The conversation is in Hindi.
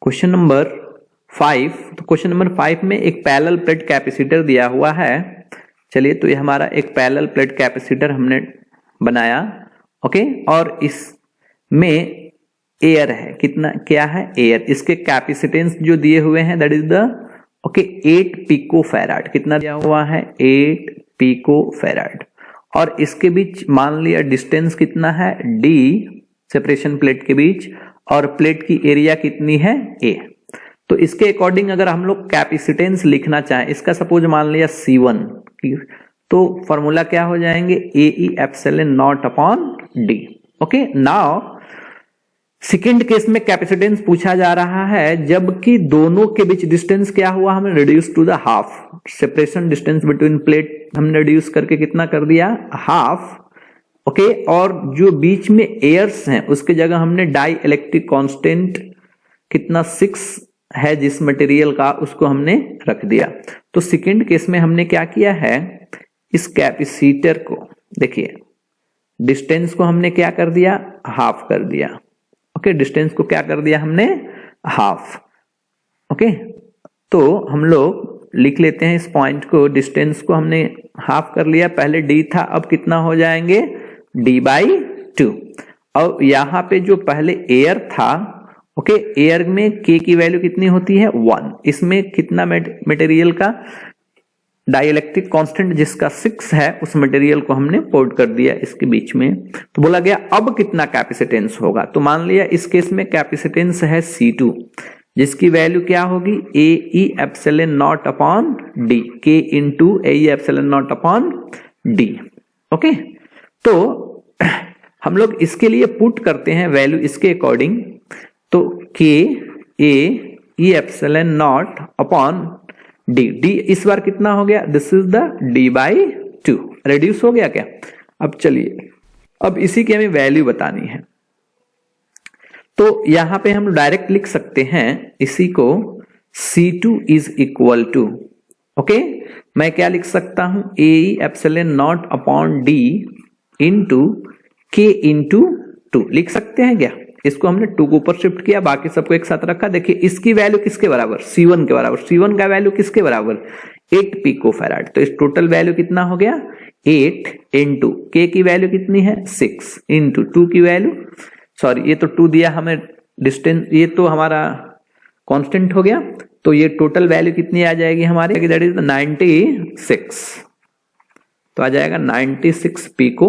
Question number 5। तो क्वेश्चन नंबर 5 में एक पैरेलल प्लेट कैपेसिटर दिया हुआ है। चलिए, तो ये हमारा एक पैरेलल प्लेट कैपेसिटर हमने बनाया, ओके। और इसमें एयर है, कितना क्या है, एयर। इसके कैपेसिटेंस जो दिए हुए हैं that is the 8 picofarad. कितना दिया हुआ है, 8 पिको फैराड। और इसके बीच मान लिया डिस्टेंस कितना है, d, सेपरेशन प्लेट के बीच, और प्लेट की एरिया कितनी है, a। तो इसके अकॉर्डिंग अगर हम लोग कैपेसिटेंस लिखना चाहें, इसका सपोज मान लिया C1, तो फॉर्मूला क्या हो जाएंगे, AE epsilon not upon d। Okay, now second case में कैपेसिटेंस पूछा जा रहा है जबकि दोनों के बीच डिस्टेंस क्या हुआ, हमने reduce to the half. Separation distance between plate हमने रिड्यूस करके कितना कर दिया, हाफ। ओके, और जो बीच में एयर्स हैं उसके जगह हमने डाई इलेक्ट्रिक कांस्टेंट कितना 6 है जिस मटेरियल का, उसको हमने रख दिया। तो सेकेंड केस में हमने क्या किया है, इस कैपेसिटर को देखिए, डिस्टेंस को हमने क्या कर दिया, हाफ कर दिया। ओके, डिस्टेंस को क्या कर दिया हमने, हाफ। ओके, तो हम लोग लिख लेते हैं इस पॉइंट को, डिस्टेंस को हमने हाफ कर लिया, पहले d था, अब कितना हो जाएंगे, d/2। और यहां पे जो पहले एयर था, ओके, एयर में k की वैल्यू कितनी होती है, 1। इसमें कितना मटेरियल का डाइलेक्ट्रिक कांस्टेंट जिसका 6 है, उस मटेरियल को हमने पोर्ट कर दिया इसके बीच में। तो बोला गया अब कितना कैपेसिटेंस होगा। तो मान लिया इस केस में कैपेसिटेंस है C2 जिसकी वैल्यू क्या होगी, AE epsilon not upon d, K into AE epsilon not upon d। Okay, तो हम लोग इसके लिए पुट करते हैं वैल्यू इसके अकॉर्डिंग। तो K AE epsilon not upon d, d इस बार कितना हो गया, this is the d/2, reduce हो गया क्या। अब चलिए, अब इसी की हमें वैल्यू बतानी है। तो यहां पे हम डायरेक्ट लिख सकते हैं इसी को, C2 is equal to, okay, मैं क्या लिख सकता हूं, AE epsilon not upon d into K into 2 लिख सकते हैं क्या। इसको हमने 2 को ऊपर शिफ्ट किया, बाकी सबको एक साथ रखा। देखिए इसकी वैल्यू किसके बराबर, C1 के बराबर। C1 का वैल्यू किसके बराबर, 8 पिको फैराड। तो इस टोटल वैल्यू कितना हो गया, 8 इंटू K की वैल्यू कितनी है, 6 इंटू 2 की वैल्यू, सॉरी ये तो 2 दिया हमें डिस्टेंस, ये तो हमारा कांस्टेंट हो गया। तो ये टोटल वैल्यू कितनी आ जाएगी हमारे, दैट इज 96। तो आ जाएगा 96 पिको